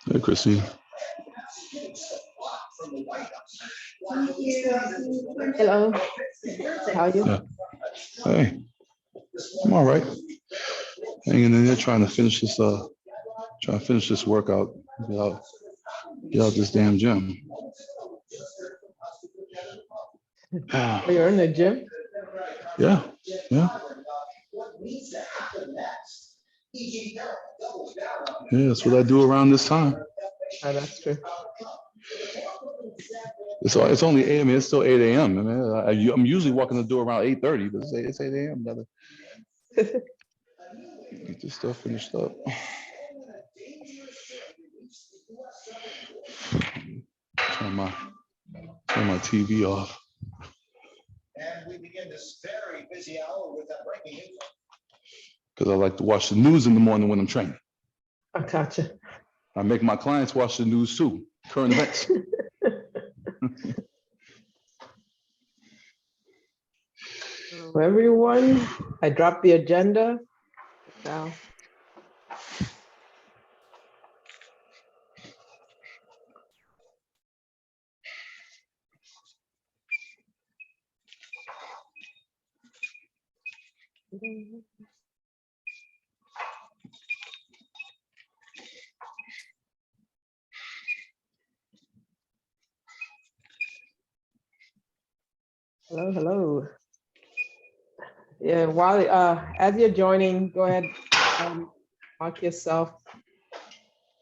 Hey, Christine. Hello. How are you? Yeah. Hey, I'm all right. Hanging in there, trying to finish this workout. Get out this damn gym. Oh, you're in the gym? Yeah. Yeah, that's what I do around this time. Oh, that's true. It's only 8. I mean, it's still 8 a.m. I mean, I'm usually walking the door around 8:30, but it's 8 a.m. Brother. Get this stuff finished up. Turn my TV off. And we begin this very busy hour with that breaking news. Because I like to watch the news in the morning when I'm training. I gotcha. I make my clients watch the news too, current events. Hello, everyone. I dropped the agenda. Now. Hello, hello. Yeah, while as you're joining, go ahead mark yourself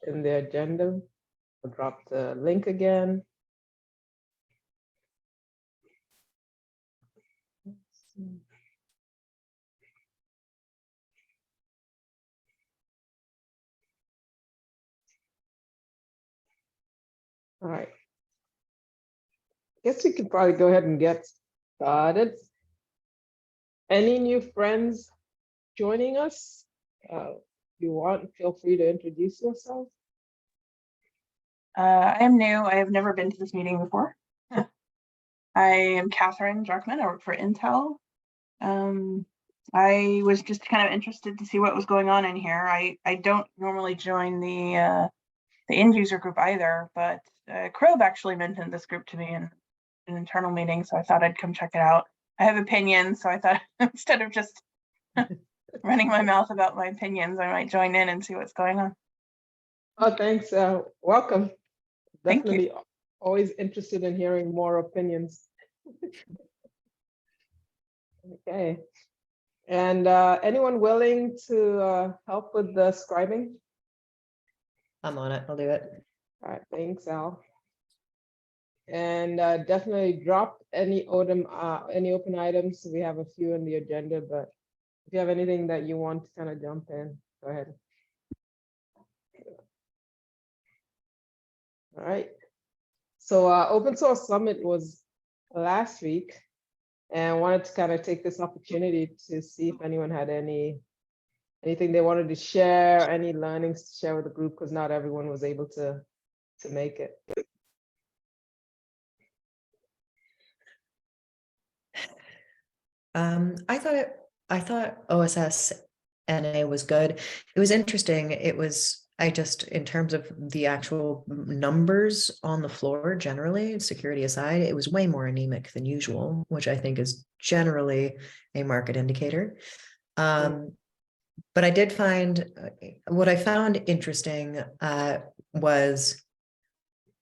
in the agenda. I'll drop the link again. All right. Guess we could probably go ahead and get started. Any new friends joining us? If you want, feel free to introduce yourself. I am new. I have never been to this meeting before. I am Catherine Jarkman. I work for Intel. I was just kind of interested to see what was going on in here. I don't normally join the end user group either, but Krob actually mentioned this group to me in an internal meeting, so I thought I'd come check it out. I have opinions, so I thought instead of just running my mouth about my opinions, I might join in and see what's going on. Oh, thanks. Welcome. Thank Definitely you. Always interested in hearing more opinions. Okay. And anyone willing to help with the scribing? I'm on it. I'll do it. All right. Thanks, Al. And definitely drop any open items. We have a few on the agenda, but if you have anything that you want to kind of jump in, go ahead. All right. So Open Source Summit was last week, and wanted to kind of take this opportunity to see if anyone had anything they wanted to share, any learnings to share with the group, because not everyone was able to make it. I thought OSS NA was good. It was interesting. In terms of the actual numbers on the floor, generally, security aside, it was way more anemic than usual, which I think is generally a market indicator. But I did find, what I found interesting was,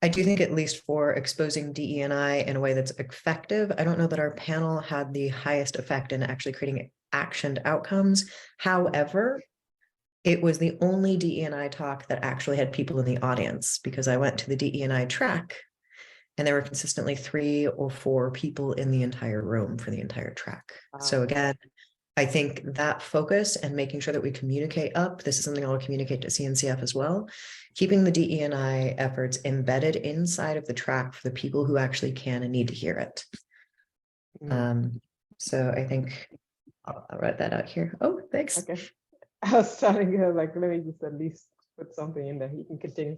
I do think, at least for exposing DE&I in a way that's effective, I don't know that our panel had the highest effect in actually creating actioned outcomes. However, it was the only DE&I talk that actually had people in the audience, because I went to the DE&I track and there were consistently 3 or 4 people in the entire room for the entire track. Wow. So again, I think that focus and making sure that we communicate up, this is something I'll communicate to CNCF as well, keeping the DE&I efforts embedded inside of the track for the people who actually can and need to hear it. So I think I'll write that out here. Oh, thanks. Okay. I was starting to like, let me just at least put something in there. You can continue.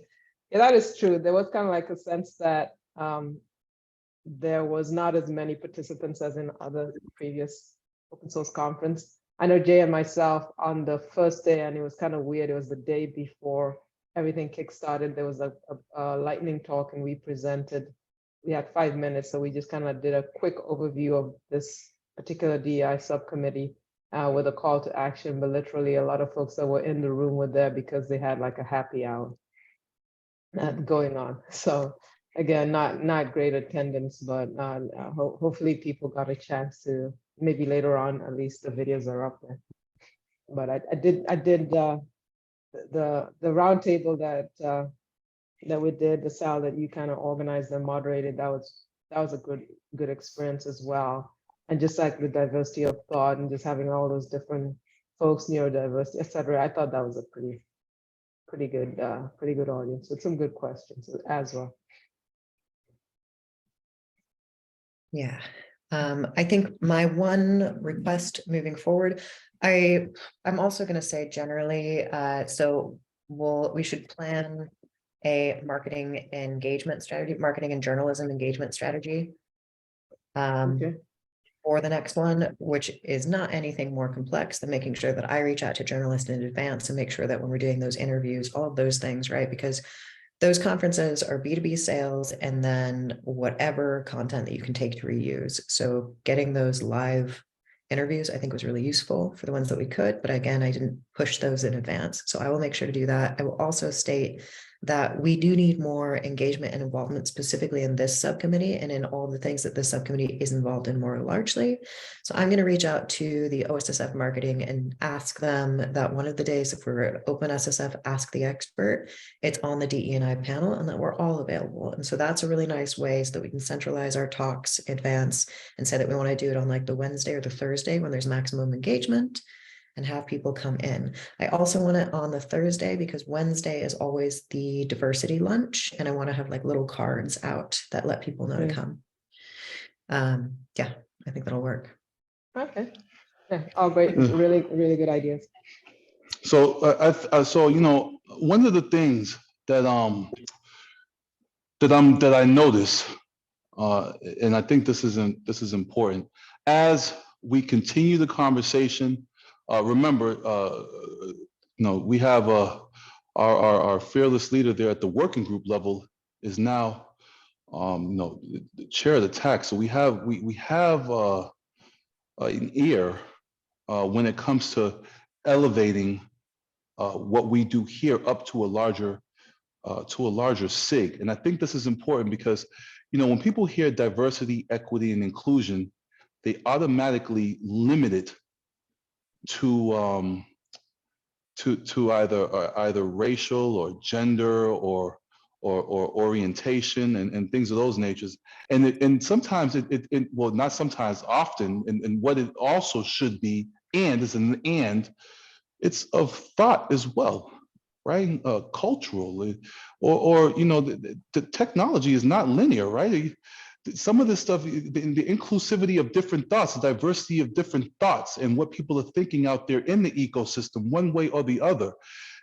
Yeah, that is true. There was kind of like a sense that there was not as many participants as in other previous open source conference. I know Jay and myself on the first day, and it was kind of weird. It was the day before everything kickstarted, there was a lightning talk and we presented. We had 5 minutes, so we just kind of did a quick overview of this particular DEI subcommittee with a call to action, but literally a lot of folks that were in the room were there because they had like a happy hour going on. So again, not great attendance, but hopefully people got a chance to, maybe later on, at least the videos are up there. But I did the roundtable that we did, the Sal that you kind of organized and moderated, that was a good experience as well. And just like the diversity of thought and just having all those different folks, neurodiversity, et cetera, I thought that was a pretty good audience with some good questions as well. Yeah. I think my one request moving forward, I'm also going to say generally, so we should plan a marketing engagement strategy, marketing and journalism engagement strategy. Okay. For the next one, which is not anything more complex than making sure that I reach out to journalists in advance and make sure that when we're doing those interviews, all of those things, right? Because those conferences are B2B sales and then whatever content that you can take to reuse. So getting those live interviews, I think, was really useful for the ones that we could, but again, I didn't push those in advance. So I will make sure to do that. I will also state that we do need more engagement and involvement specifically in this subcommittee and in all the things that this subcommittee is involved in more largely. So I'm going to reach out to the OSSF marketing and ask them that one of the days, if we're at OpenSSF, ask the expert, it's on the DE&I panel and that we're all available. And so that's a really nice way so that we can centralize our talks, advance, and say that we want to do it on like the Wednesday or the Thursday when there's maximum engagement, and have people come in. I also want it on the Thursday because Wednesday is always the diversity lunch, and I want to have like little cards out that let people know to come. Yeah, I think that'll work. Okay. Yeah, all great, really good ideas. So so one of the things that I notice, and I think this is important as we continue the conversation. Remember, we have our fearless leader there at the working group level is now, the chair of the TAC. So we have an ear when it comes to elevating what we do here up to a larger SIG. And I think this is important because, when people hear diversity, equity, and inclusion, they automatically limit it to either racial or gender or orientation and things of those natures. And sometimes well, not sometimes, often, and what it also should be, it's of thought as well, right? Cultural, or the technology is not linear, right? Some of this stuff, the inclusivity of different thoughts, the diversity of different thoughts, and what people are thinking out there in the ecosystem, one way or the other.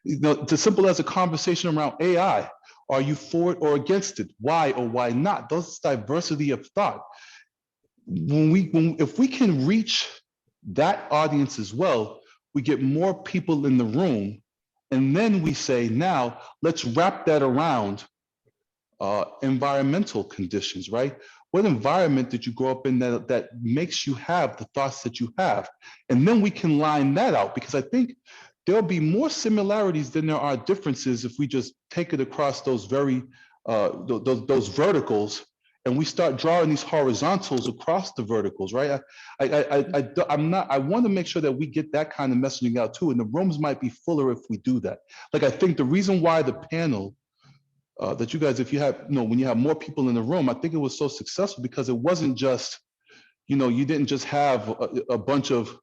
It's as simple as a conversation around AI. Are you for it or against it? Why or why not? Those diversity of thought. If we can reach that audience as well, we get more people in the room, and then we say, now let's wrap that around environmental conditions, right? What environment did you grow up in that makes you have the thoughts that you have? And then we can line that out, because I think there'll be more similarities than there are differences if we just take it across those those verticals, and we start drawing these horizontals across the verticals, right? I want to make sure that we get that kind of messaging out too, and the rooms might be fuller if we do that. Like, I think the reason why the panel that you guys, if you have, when you have more people in the room, I think it was so successful because it wasn't just, you didn't just have a bunch of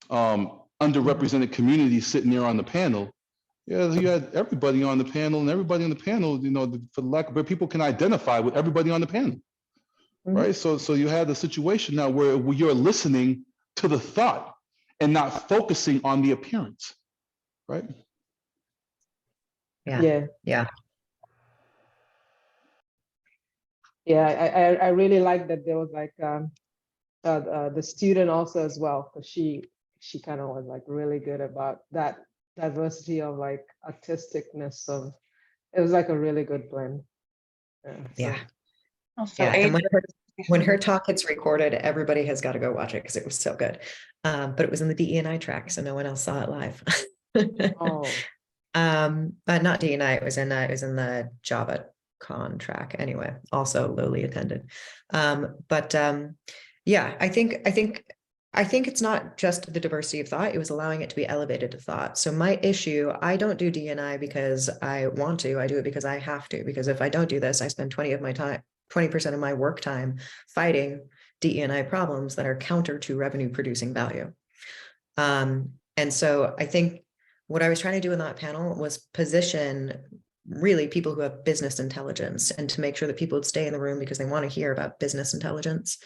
underrepresented communities sitting there on the panel. Yeah, you had everybody on the panel, and everybody on the panel, for lack of better, people can identify with everybody on the panel, right? So you had the situation now where you're listening to the thought and not focusing on the appearance, right? Yeah. Yeah, I really like that there was like the student also as well, because she kind of was like really good about that diversity of like artisticness of It was like a really good blend. Yeah. Also, Yeah. And when her age- talk gets recorded, everybody has got to go watch it because it was so good. But it was in the DE&I track, so no one else saw it live. Oh, But not DE&I, it was in the Java Con track anyway, also lowly attended. Yeah, I think it's not just the diversity of thought, it was allowing it to be elevated to thought. So my issue, I don't do D&I because I want to, I do it because I have to, because if I don't do this, I spend 20% of my work time fighting DE&I problems that are counter to revenue producing value. And so I think what I was trying to do in that panel was position really people who have business intelligence and to make sure that people would stay in the room because they want to hear about business intelligence.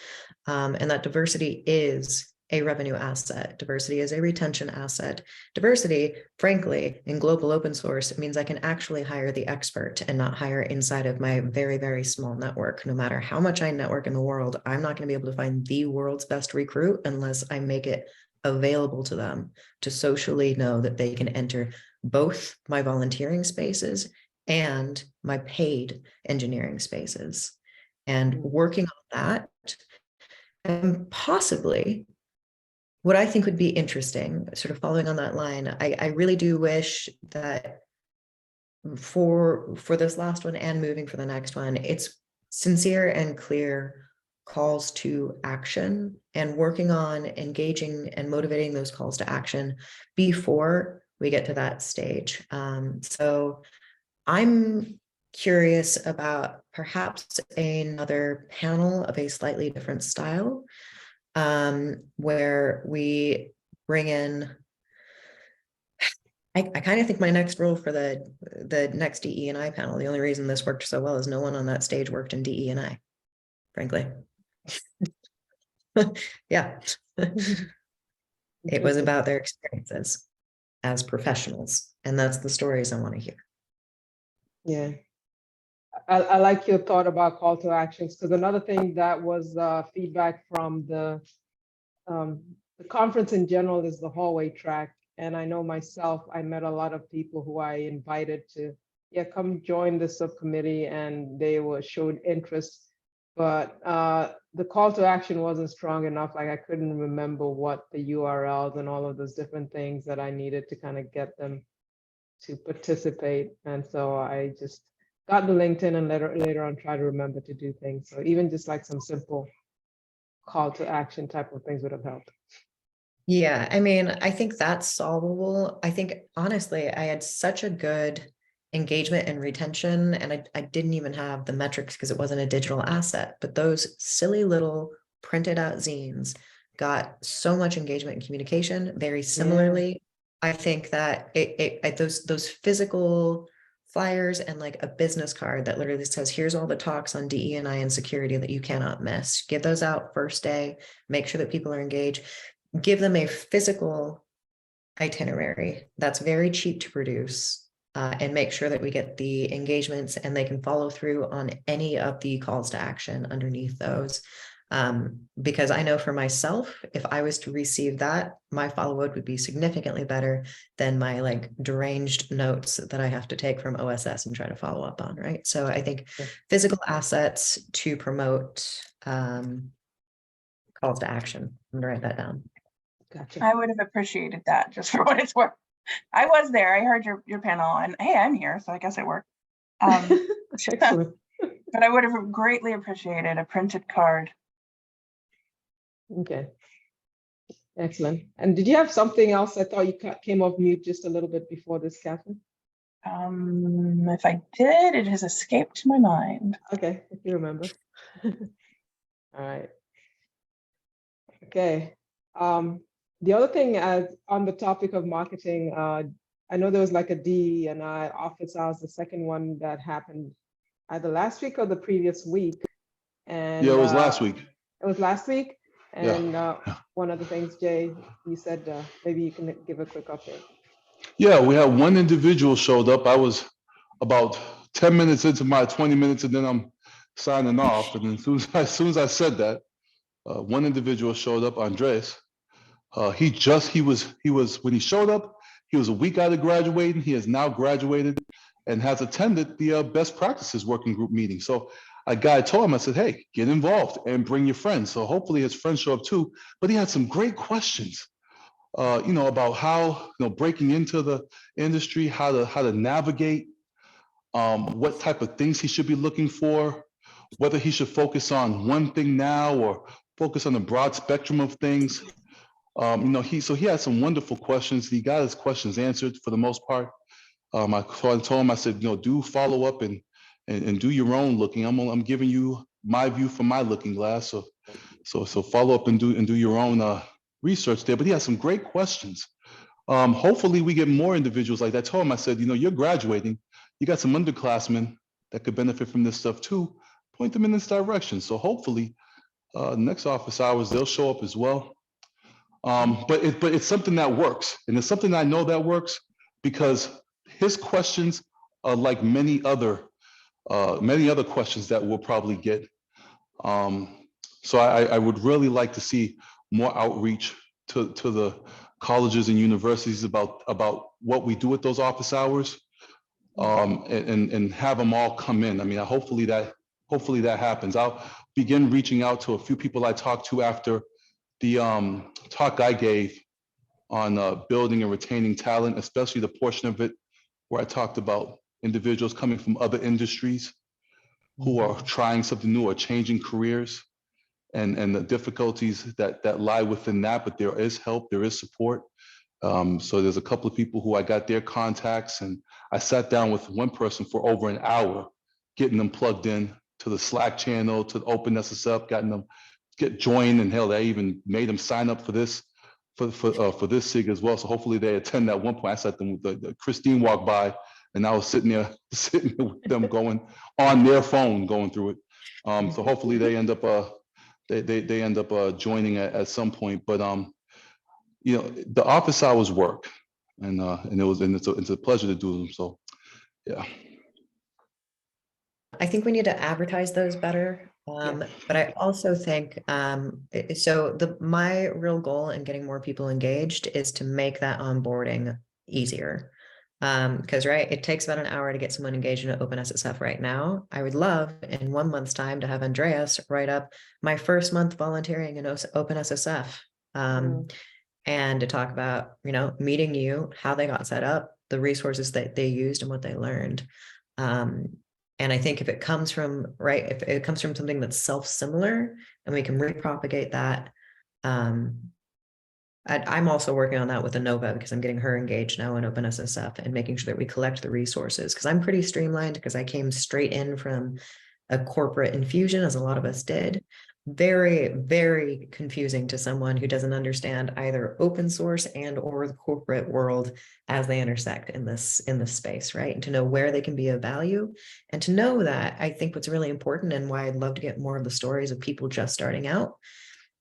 And that diversity is a revenue asset. Diversity is a retention asset. Diversity, frankly, in global open source, it means I can actually hire the expert and not hire inside of my very, very small network. No matter how much I network in the world, I'm not going to be able to find the world's best recruit unless I make it available to them to socially know that they can enter both my volunteering spaces and my paid engineering spaces. And working on that, and possibly what I think would be interesting, sort of following on that line, I really do wish that for this last one and moving for the next one, it's sincere and clear calls to action and working on engaging and motivating those calls to action before we get to that stage. So I'm curious about perhaps another panel of a slightly different style, where we bring in, I kind of think my next role for the next DE&I panel, the only reason this worked so well is no one on that stage worked in DE&I, frankly. Yeah. It was about their experiences as professionals, and that's the stories I want to hear. yeah. I like your thought about call to actions, because another thing that was feedback from the conference in general is the hallway track. And I know myself, I met a lot of people who I invited to, come join the subcommittee, and they showed interest. But the call to action wasn't strong enough. Like I couldn't remember what the URLs and all of those different things that I needed to kind of get them to participate. And so I just got the LinkedIn and later on try to remember to do things. So even just like some simple call to action type of things would have helped. Yeah, I mean, I think that's solvable. I think honestly, I had such a good engagement and retention, and I didn't even have the metrics because it wasn't a digital asset, but those silly little printed out zines got so much engagement and communication. Very similarly, I think that those physical flyers and like a business card that literally says, here's all the talks on DE&I and security that you cannot miss. Give those out first day, make sure that people are engaged, give them a physical itinerary that's very cheap to produce, and make sure that we get the engagements and they can follow through on any of the calls to action underneath those. Because I know for myself, if I was to receive that, my follow-up would be significantly better than my like deranged notes that I have to take from OSS and try to follow up on, right? So I think physical assets to promote calls to action. I'm gonna write that down. Gotcha. I would have appreciated that, just for what it's worth. I was there. I heard your panel, and hey, I'm here, so I guess it worked. Excellent. But I would have greatly appreciated a printed card. Okay. Excellent. And did you have something else? I thought you came off mute just a little bit before this, Catherine. If I did, it has escaped my mind. Okay, if you remember. All right. Okay. The other thing, on the topic of marketing, I know there was like a DE&I office hours, the second one that happened either last week or the previous week. And Yeah, it was last week. It was last week. And Yeah. one of the things, Jay, you said maybe you can give a quick update. Yeah, we had one individual showed up. I was about 10 minutes into my 20 minutes, and then I'm signing off. And then as soon as I said that, one individual showed up, Andres. He was when he showed up, he was a week out of graduating. He has now graduated, and has attended the best practices working group meeting. So a guy told him, I said, hey, get involved and bring your friends. So hopefully his friends show up too. But he had some great questions, about how, breaking into the industry, how to navigate, what type of things he should be looking for, whether he should focus on one thing now or focus on the broad spectrum of things. He had some wonderful questions. He got his questions answered for the most part. I told him, I said, do follow up and do your own looking. I'm giving you my view from my looking glass. So follow up and do your own research there. But he had some great questions. Hopefully we get more individuals like that. I told him, I said, you're graduating. You got some underclassmen that could benefit from this stuff too. Point them in this direction. So hopefully next office hours, they'll show up as well. But it's something that works. And it's something I know that works because his questions are like many other questions that we'll probably get. So I would really like to see more outreach to the colleges and universities about what we do at those office hours, and have them all come in. I mean, hopefully that happens. I'll begin reaching out to a few people I talked to after the talk I gave on building and retaining talent, especially the portion of it where I talked about individuals coming from other industries who are trying something new or changing careers, and the difficulties that lie within that. But there is help, there is support. So there's a couple of people who I got their contacts, and I sat down with one person for over an hour, getting them plugged in to the Slack channel, to the OpenSSF, getting them joined, and hell, they even made them sign up for this for this SIG as well. So hopefully they attend. At one point I sat them with Christine walked by, and I was sitting there with them going on their phone going through it. So hopefully they end up they end up joining at some point. But the office hours work, and it's a pleasure to do them. So yeah. I think we need to advertise those better. But I also think, my real goal in getting more people engaged is to make that onboarding easier. Because it takes about an hour to get someone engaged in OpenSSF right now. I would love in 1 month's time to have Andreas write up my first month volunteering in OpenSSF. And to talk about, meeting you, how they got set up, the resources that they used and what they learned. And I think if it comes from, if it comes from something that's self-similar and we can repropagate that, I'm also working on that with Anova because I'm getting her engaged now in OpenSSF and making sure that we collect the resources, because I'm pretty streamlined because I came straight in from a corporate infusion, as a lot of us did. Very, very confusing to someone who doesn't understand either open source and or the corporate world as they intersect in this space, right? And to know where they can be of value, and to know that I think what's really important, and why I'd love to get more of the stories of people just starting out,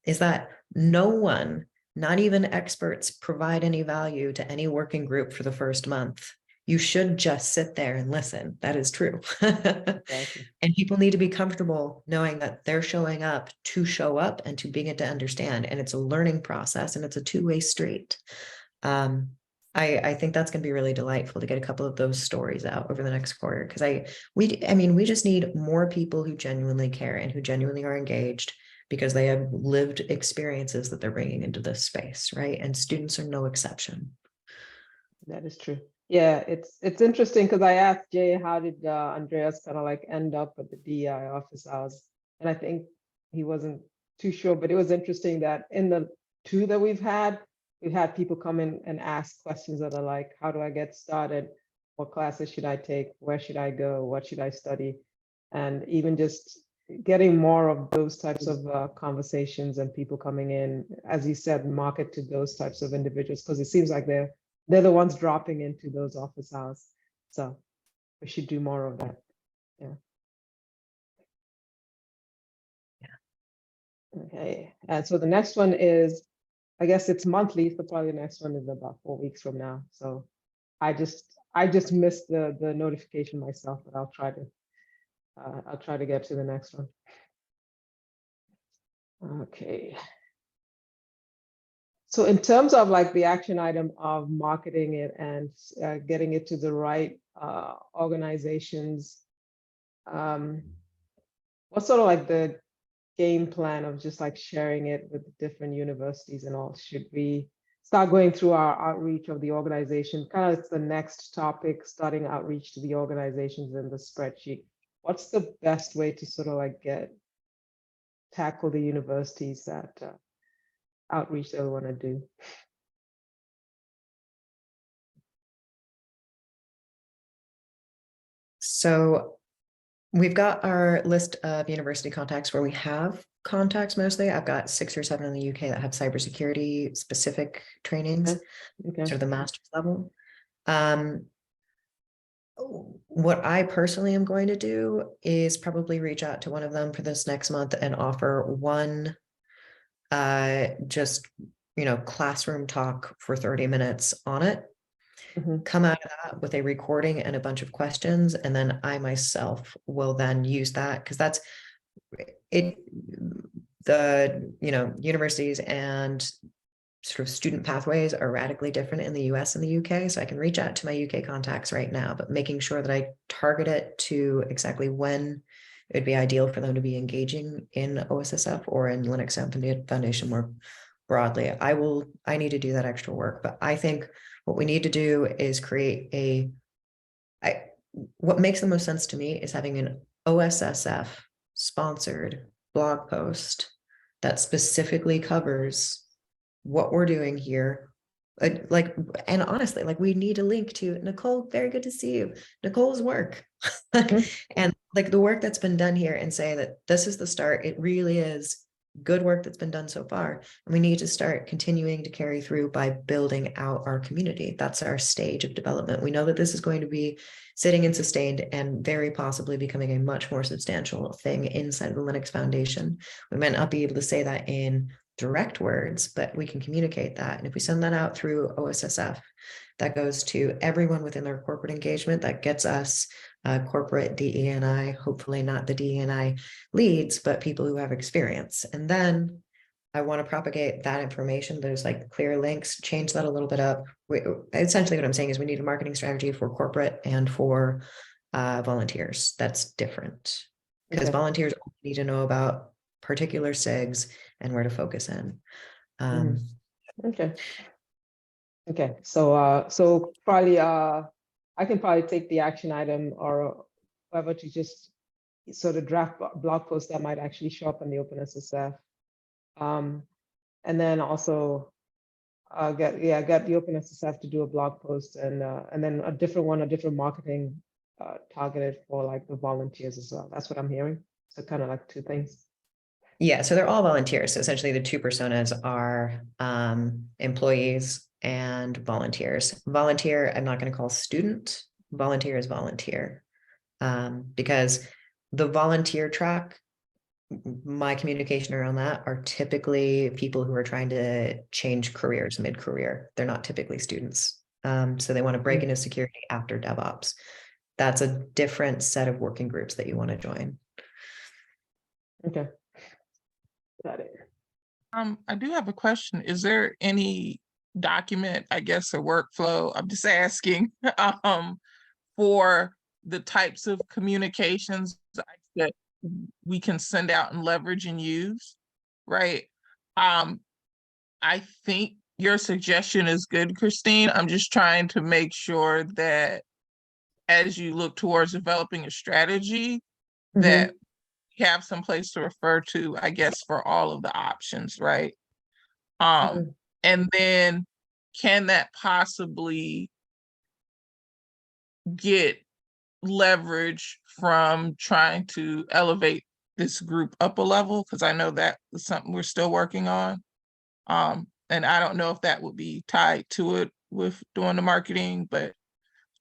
is that no one, not even experts, provide any value to any working group for the first month. You should just sit there and listen. That is true. Exactly. And people need to be comfortable knowing that they're showing up to show up and to begin to understand. And it's a learning process, and it's a two-way street. I think that's going to be really delightful to get a couple of those stories out over the next quarter, because we just need more people who genuinely care and who genuinely are engaged, because they have lived experiences that they're bringing into this space, right? And students are no exception. That is true. Yeah, it's interesting because I asked Jay, how did Andreas kind of end up at the DEI office hours? And I think he wasn't too sure, but it was interesting that in the two that we've had people come in and ask questions that are like, how do I get started? What classes should I take? Where should I go? What should I study? And even just getting more of those types of conversations and people coming in, as you said, market to those types of individuals, because it seems like they're the ones dropping into those office hours. So we should do more of that. Yeah. Okay. And so the next one is, I guess it's monthly, so probably the next one is about 4 weeks from now. So I just missed the notification myself, but I'll try to get to the next one. Okay. So in terms of like the action item of marketing it and getting it to the right organizations, what's sort of like the game plan of just like sharing it with different universities and all? Should we start going through our outreach of the organization? Kind of it's the next topic, starting outreach to the organizations in the spreadsheet. What's the best way to sort of like tackle the universities that outreach that we want to do? So we've got our list of university contacts where we have contacts mostly. I've got 6 or 7 in the UK that have cybersecurity specific trainings, Okay. sort of the master's level. What I personally am going to do is probably reach out to one of them for this next month and offer one just, classroom talk for 30 minutes on it. Mhm. Come out of that with a recording and a bunch of questions, and then I myself will then use that, because that's it. The universities and sort of student pathways are radically different in the US and the UK. So I can reach out to my UK contacts right now, but making sure that I target it to exactly when it would be ideal for them to be engaging in OSSF or in Linux Foundation more broadly. I need to do that extra work, but I think what we need to do is create what makes the most sense to me is having an OSSF sponsored blog post that specifically covers what we're doing here. And honestly, like, we need a link to Nicole. Very good to see you. Nicole's work and like the work that's been done here, and say that this is the start. It really is good work that's been done so far. And we need to start continuing to carry through by building out our community. That's our stage of development. We know that this is going to be sitting and sustained and very possibly becoming a much more substantial thing inside the Linux Foundation. We might not be able to say that in direct words, but we can communicate that. And if we send that out through OSSF, that goes to everyone within their corporate engagement. That gets us corporate DE&I, hopefully not the DE&I leads, but people who have experience. And then I want to propagate that information. There's like clear links, change that a little bit up. Essentially what I'm saying is we need a marketing strategy for corporate and for volunteers. That's different, because Okay. volunteers need to know about particular SIGs and where to focus in. Okay. Okay. So probably I can probably take the action item or whatever to just sort of draft blog post that might actually show up on the OpenSSF. And then also get the OpenSSF to do a blog post, and then a different marketing targeted for like the volunteers as well. That's what I'm hearing. So kind of like 2 things. Yeah, so they're all volunteers. So essentially the 2 personas are employees and volunteers. Volunteer, I'm not going to call student. Volunteer is volunteer. Because the volunteer track, my communication around that are typically people who are trying to change careers mid-career. They're not typically students. So they want to break into security after DevOps. That's a different set of working groups that you want to join. Okay. Got it. I do have a question. Is there any document, I guess, or workflow? I'm just asking, for the types of communications that we can send out and leverage and use, right? I think your suggestion is good, Christine. I'm just trying to make sure that as you look towards developing a strategy, that you have some place to refer to, I guess, for all of the options, right? And then can that possibly get leverage from trying to elevate this group up a level? Because I know that is something we're still working on. And I don't know if that would be tied to it with doing the marketing, but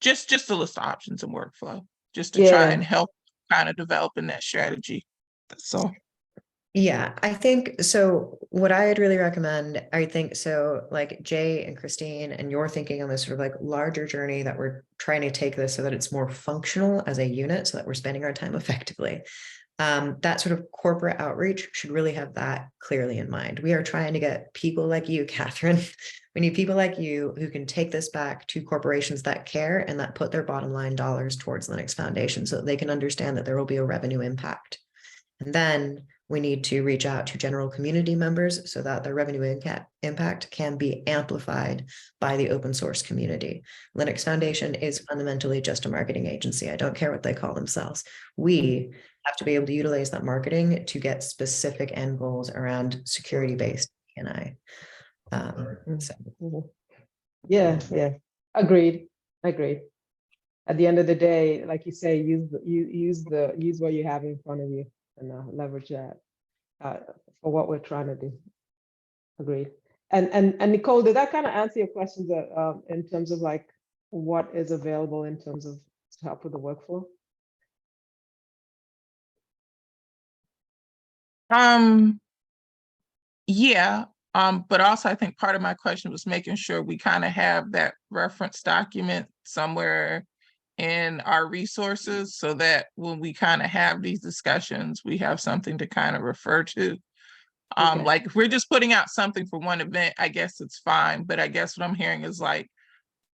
just a list of options and workflow, just to try and help kind of develop in that strategy. So Yeah, I think so. What I'd really recommend, I think so, like Jay and Christine, and you're thinking on this sort of like larger journey that we're trying to take this so that it's more functional as a unit, so that we're spending our time effectively. that sort of corporate outreach should really have that clearly in mind. We are trying to get people like you, Catherine. We need people like you who can take this back to corporations that care and that put their bottom line dollars towards Linux Foundation so that they can understand that there will be a revenue impact. And then we need to reach out to general community members so that their revenue impact can be amplified by the open source community. Linux Foundation is fundamentally just a marketing agency. I don't care what they call themselves. We have to be able to utilize that marketing to get specific end goals around security-based DNI. Yeah, yeah, agreed. At the end of the day, like you say, use what you have in front of you and leverage that for what we're trying to do. Agreed. And Nicole, did that kind of answer your questions in terms of like what is available in terms of to help with the workflow? Yeah, but also I think part of my question was making sure we kind of have that reference document somewhere in our resources so that when we kind of have these discussions, we have something to kind of refer to. Okay. Like if we're just putting out something for one event, I guess it's fine. But I guess what I'm hearing is like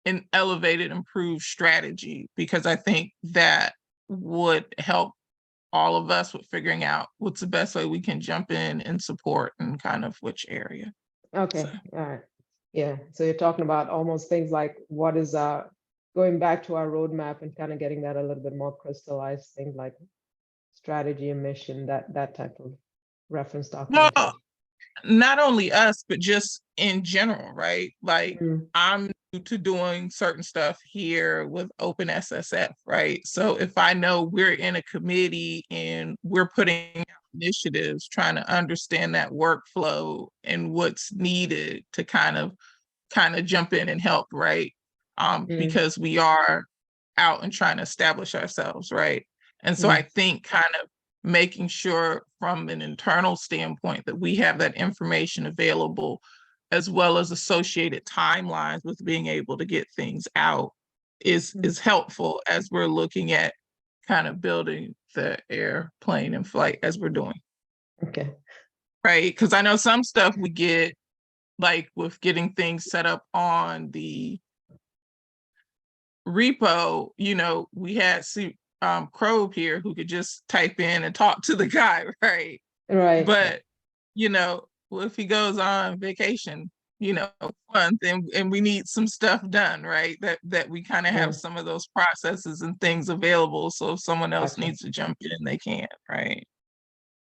an elevated, improved strategy, because I think that would help all of us with figuring out what's the best way we can jump in and support and kind of which area. Okay, So. all right. Yeah, so you're talking about almost things like what is going back to our roadmap and kind of getting that a little bit more crystallized, things like strategy and mission, that type of reference document. Well, not only us, but just in general, right? Like I'm new to doing certain stuff here with OpenSSF, right? So if I know we're in a committee and we're putting out initiatives, trying to understand that workflow and what's needed to kind of jump in and help, right? Because we are out and trying to establish ourselves, right? And so I think kind of making sure from an internal standpoint that we have that information available, as well as associated timelines with being able to get things out is helpful as we're looking at kind of building the airplane in flight as we're doing. Okay. Right, because I know some stuff we get, like with getting things set up on the repo, you know, we had Crow here who could just type in and talk to the guy, right? Right. But, you know, well, if he goes on vacation, you know, and we need some stuff done, right? That we kind of have some of those processes and things available. So if someone else needs to jump in, they can, right?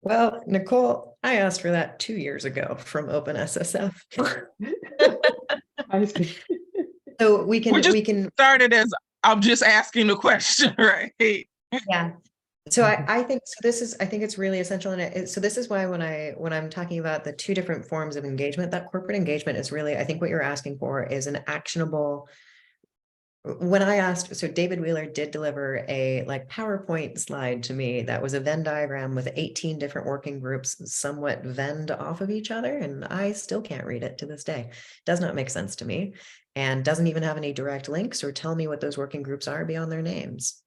Well, Nicole, I asked for that 2 years ago from OpenSSF. I see. So we can started as I'm just asking the question, right? Yeah. So I think it's really essential. And so this is why when I'm talking about the two different forms of engagement, that corporate engagement is really, I think what you're asking for is an actionable. When I asked, so David Wheeler did deliver a like PowerPoint slide to me that was a Venn diagram with 18 different working groups somewhat Venned off of each other. And I still can't read it to this day. Does not make sense to me and doesn't even have any direct links or tell me what those working groups are beyond their names.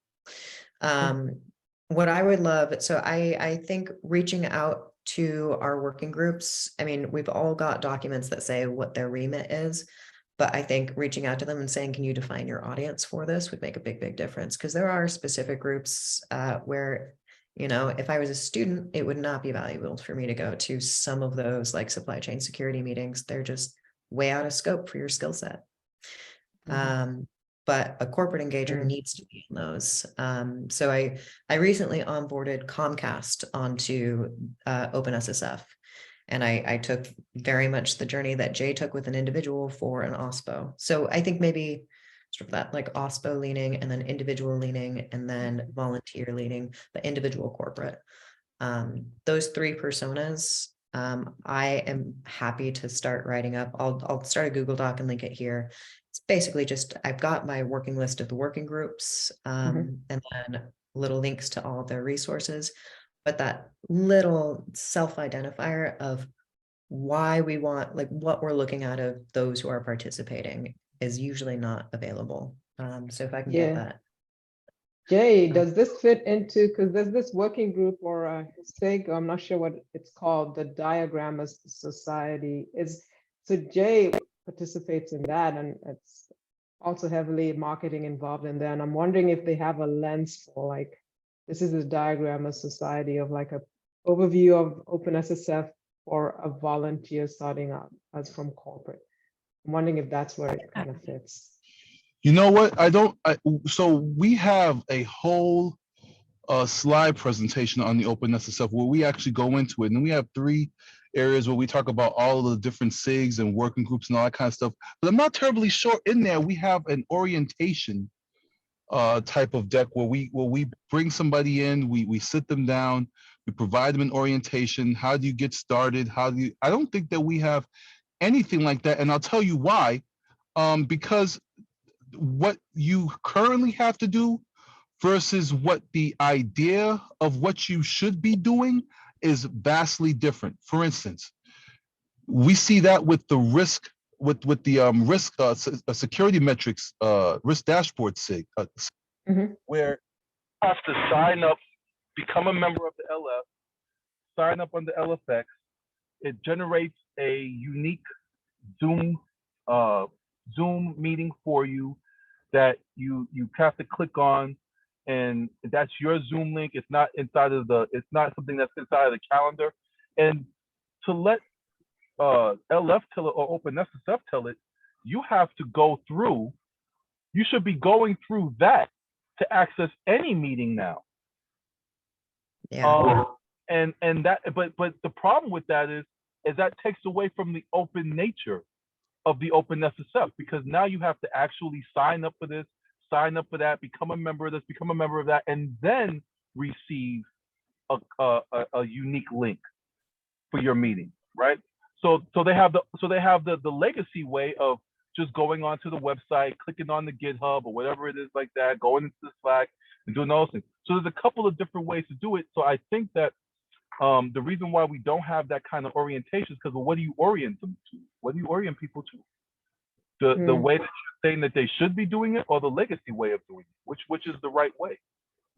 What I would love, so I think reaching out to our working groups, I mean, we've all got documents that say what their remit is, but I think reaching out to them and saying, can you define your audience for this would make a big, big difference. Because there are specific groups where, you know, if I was a student, it would not be valuable for me to go to some of those like supply chain security meetings. They're just way out of scope for your skill set. But a corporate engager needs to be in those. So I recently onboarded Comcast onto OpenSSF. And I took very much the journey that Jay took with an individual for an OSPO. So I think maybe sort of that like OSPO leaning and then individual leaning and then volunteer leaning, but individual corporate. Those three personas, I am happy to start writing up. I'll start a Google Doc and link it here. It's basically just, I've got my working list of the working groups and then little links to all of their resources. But that little self-identifier of why we want, like what we're looking at of those who are participating is usually not available. So if I can get that. Jay, does this fit into, because there's this working group or a SIG, I'm not sure what it's called, the Diagrammers Society is, so Jay participates in that and it's also heavily marketing involved in there. And I'm wondering if they have a lens for like, this is the Diagrammers Society of like a overview of OpenSSF for a volunteer starting out as from corporate. I'm wondering if that's where it kind of fits. You know what? So we have a whole slide presentation on the OpenSSF where we actually go into it. And we have 3 areas where we talk about all of the different SIGs and working groups and all that kind of stuff. But I'm not terribly sure in there, we have an orientation type of deck where we bring somebody in, we sit them down, we provide them an orientation. How do you get started? I don't think that we have anything like that. And I'll tell you why. Because what you currently have to do versus what the idea of what you should be doing is vastly different. For instance, we see that with the risk, with the risk security metrics, risk dashboard SIG, where you have to sign up, become a member of the LF, sign up on the LFX. It generates a unique Zoom meeting for you that you have to click on, and that's your Zoom link. It's not inside of it's not something that's inside of the calendar. And to let LF tell it or OpenSSF tell it, you have to go through, you should be going through that to access any meeting now. Yeah. And that, but the problem with that is that takes away from the open nature of the OpenSSF, because now you have to actually sign up for this, sign up for that, become a member of this, become a member of that, and then receive a unique link for your meeting, right? So they have the legacy way of just going onto the website, clicking on the GitHub or whatever it is like that, going into the Slack and doing those things. So there's a couple of different ways to do it. So I think that the reason why we don't have that kind of orientation is because, well, what do you orient them to? What do you orient people to? The way that you're saying that they should be doing it, or the legacy way of doing it? Which is the right way?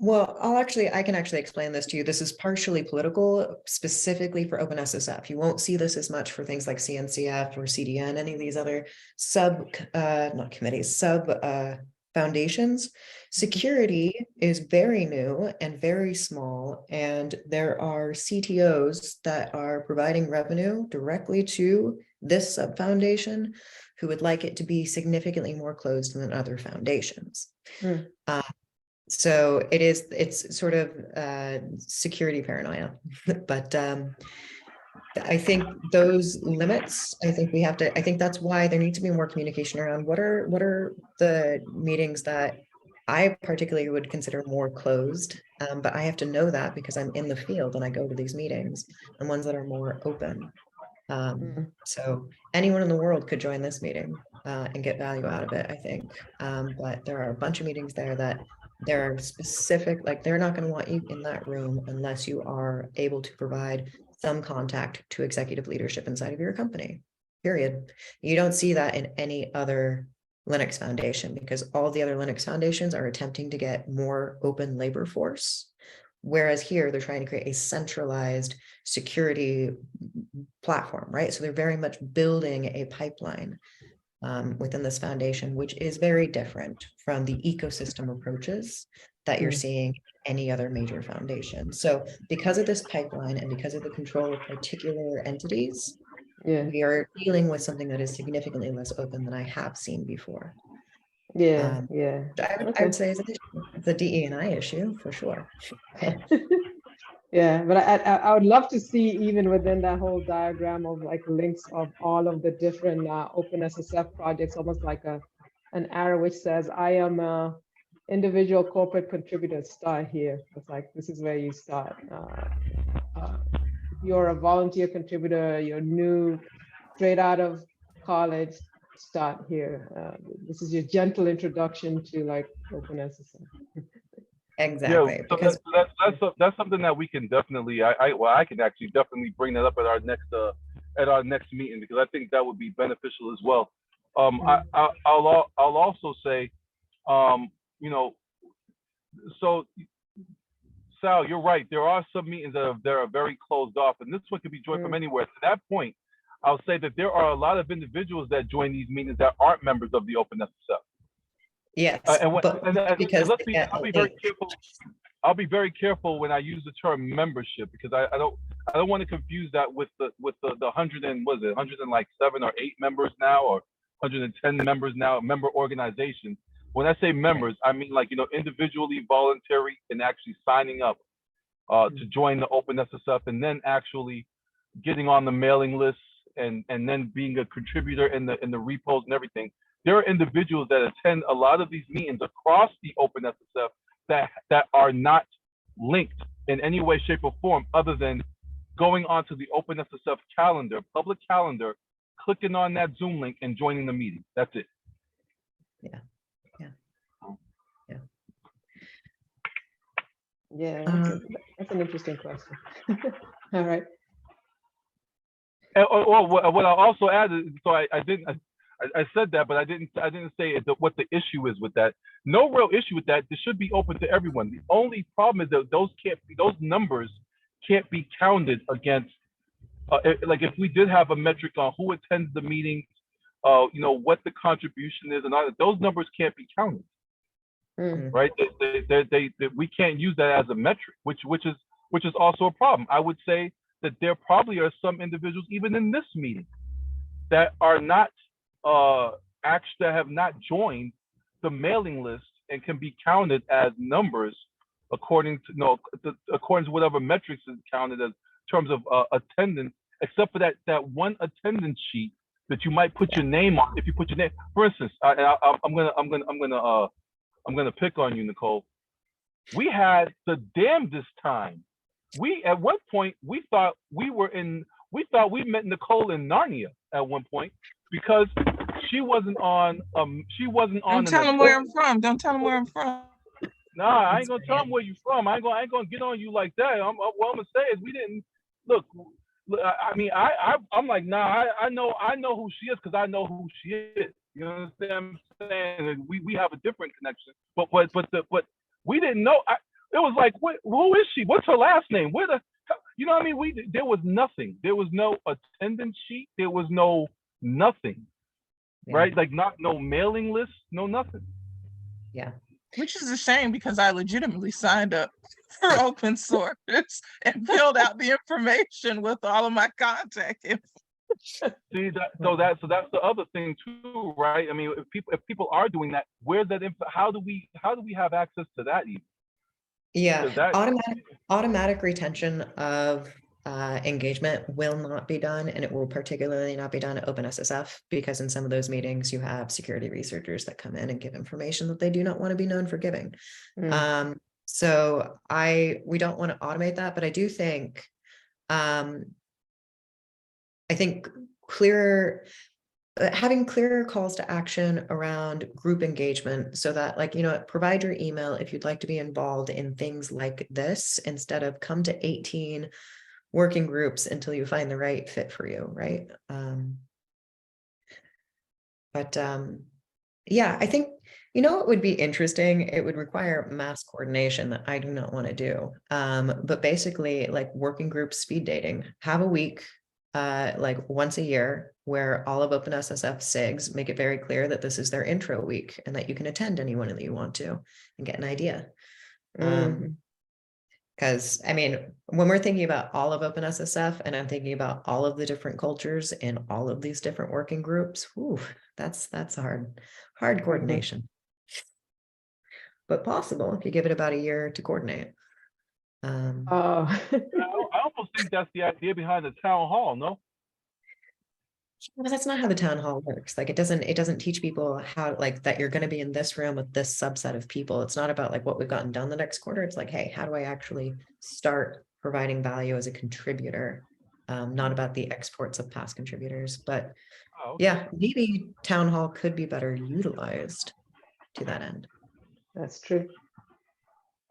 Well, I can actually explain this to you. This is partially political, specifically for OpenSSF. You won't see this as much for things like CNCF or CDN, any of these other not committees, foundations. Security is very new and very small, and there are CTOs that are providing revenue directly to this sub foundation who would like it to be significantly more closed than other foundations. So it's sort of security paranoia, but I think those limits, I think that's why there needs to be more communication around what are the meetings that I particularly would consider more closed, but I have to know that because I'm in the field and I go to these meetings, and ones that are more open. So anyone in the world could join this meeting and get value out of it, I think. But there are a bunch of meetings there that there are specific, like they're not going to want you in that room unless you are able to provide some contact to executive leadership inside of your company, period. You don't see that in any other Linux foundation, because all the other Linux foundations are attempting to get more open labor force. Whereas here they're trying to create a centralized security platform, right? So they're very much building a pipeline within this foundation, which is very different from the ecosystem approaches that you're seeing in any other major foundation. So because of this pipeline and because of the control of particular entities, we are dealing with something that is significantly less open than I have seen before. I would say it's a DE&I issue for sure. Yeah, but I would love to see, even within that whole diagram of like links of all of the different OpenSSF projects, almost like an arrow which says, I am a individual corporate contributor, start here. It's like, this is where you start. You're a volunteer contributor, you're new, straight out of college, start here. This is your gentle introduction to like OpenSSF. Exactly. Yeah, so because that's something that we can definitely, I can actually definitely bring that up at our next meeting, because I think that would be beneficial as well. I'll also say, you know, so Sal, you're right. There are some meetings that are very closed off, and this one could be joined from anywhere. To that point, I'll say that there are a lot of individuals that join these meetings that aren't members of the OpenSSF. Yes, And but because let's they be, get I'll a be very link. careful. I'll be very careful when I use the term membership, because I don't want to confuse that with the 100 and was it 107 or 8 members now, or 110 members now, member organizations. When I say members, I mean, like, individually voluntary and actually signing up to join the OpenSSF, and then actually getting on the mailing lists, and then being a contributor in the repos and everything. There are individuals that attend a lot of these meetings across the OpenSSF that are not linked in any way, shape, or form, other than going onto the OpenSSF calendar, public calendar, clicking on that Zoom link and joining the meeting. That's it. Yeah, that's an interesting question. All right. And, what I'll also add is, so I said that, but I didn't say what the issue is with that. No real issue with that. This should be open to everyone. The only problem is that those numbers can't be counted against. Like, if we did have a metric on who attends the meetings, what the contribution is, and all that, those numbers can't be counted. Right? We can't use that as a metric, which is also a problem. I would say that there probably are some individuals, even in this meeting, that are not actually, that have not joined the mailing list and can be counted as numbers according to whatever metrics is counted as terms of attendance, except for that one attendance sheet that you might put your name on. If you put your name, for instance, I'm gonna pick on you, Nicole. We had the damnedest time. At one point we thought we met Nicole in Narnia at one point, because she wasn't on. Don't tell them where I'm from. Don't tell them where I'm from. Nah, I ain't gonna tell them where you from. I ain't gonna get on you like that. What I'm gonna say is, we didn't look. I mean, I'm like, nah. I know who she is, because I know who she is. You understand what I'm saying? We have a different connection, but we didn't know. It was like, who is she? What's her last name? Where the, you know what I mean? There was nothing. There was no attendance sheet. There was no nothing, right? Like, no mailing list, no nothing. Yeah. Which is a shame, because I legitimately signed up for open source and filled out the information with all of my contact info. See that? So that's the other thing too, right? I mean, if people are doing that, where's that info? How do we have access to that even? Yeah, automatic retention of engagement will not be done, and it will particularly not be done at OpenSSF, because in some of those meetings you have security researchers that come in and give information that they do not want to be known for giving. So we don't want to automate that, but I do think having clearer calls to action around group engagement, so that, like, provide your email if you'd like to be involved in things like this, instead of come to 18 working groups until you find the right fit for you, right? Yeah, I think, it would be interesting. It would require mass coordination that I do not want to do. But basically, like, working group speed dating, have a week, like once a year, where all of OpenSSF SIGs make it very clear that this is their intro week, and that you can attend anyone that you want to and get an idea. Because I mean, when we're thinking about all of OpenSSF, and I'm thinking about all of the different cultures in all of these different working groups, that's hard coordination. But possible if you give it about a year to coordinate. I almost think that's the idea behind the town hall, no? But that's not how the town hall works. Like, it doesn't teach people how, like, that you're going to be in this room with this subset of people. It's not about like what we've gotten done the next quarter. It's like, hey, how do I actually start providing value as a contributor? Not about the exports of past contributors. But yeah, maybe town hall could be better utilized to that end. That's true.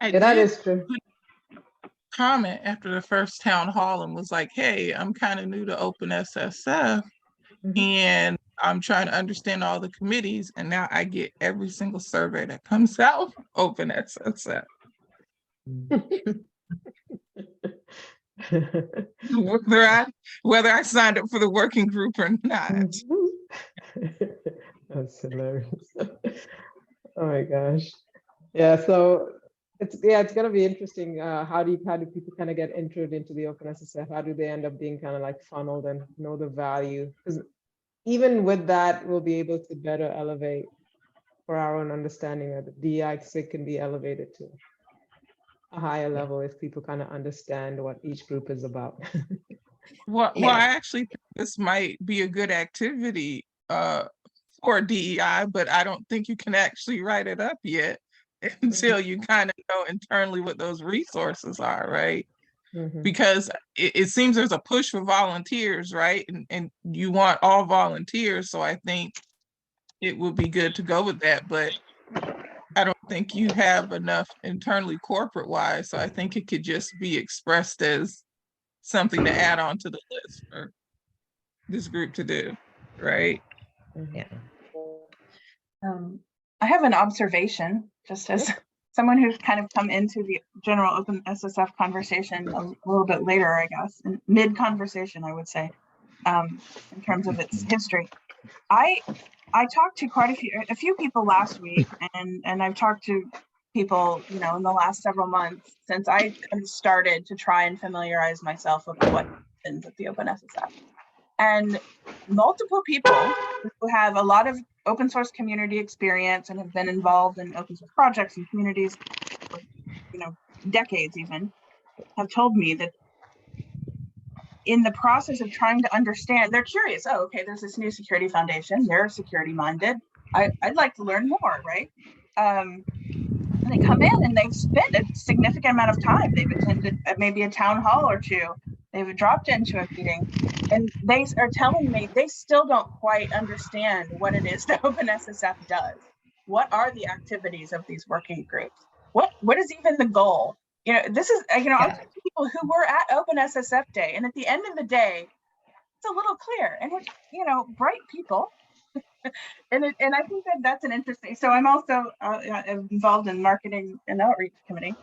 Yeah, that is true. Comment after the first town hall and was like, hey, I'm kind of new to OpenSSF. And I'm trying to understand all the committees, and now I get every single survey that comes out of OpenSSF. Whether I signed up for the working group or not. That's hilarious. Oh my gosh. Yeah, so it's gonna be interesting. How do people kind of get entered into the OpenSSF? How do they end up being kind of like funneled and know the value? Because even with that, we'll be able to better elevate for our own understanding that the DEI-SIG can be elevated to a higher level if people kind of understand what each group is about. Well, Yeah. I actually think this might be a good activity for DEI, but I don't think you can actually write it up yet until you kind of know internally what those resources are, right? Mhm. Because it seems there's a push for volunteers, right? And you want all volunteers, so I think it would be good to go with that, but I don't think you have enough internally corporate wise, so I think it could just be expressed as something to add on to the list for this group to do, right? Yeah. I have an observation, just as someone who's kind of come into the general OpenSSF conversation a little bit later, I guess, in mid-conversation, I would say, in terms of its history. I talked to quite a few people last week, and I've talked to people, in the last several months since I kind of started to try and familiarize myself with what happens at the OpenSSF. And multiple people who have a lot of open source community experience and have been involved in open source projects and communities for, decades even, have told me that in the process of trying to understand, they're curious. Oh, okay, there's this new security foundation. They're security minded. I'd like to learn more, right? And they come in and they've spent a significant amount of time. They've attended maybe a town hall or two. They've dropped into a meeting, and they are telling me they still don't quite understand what it is that OpenSSF does. What are the activities of these working groups? What is even the goal? This is, I'm talking to people who were at OpenSSF Day, and at the end of the day, it's a little clear, and we're, bright people. and I think that's an interesting. So I'm also involved in marketing and outreach committee,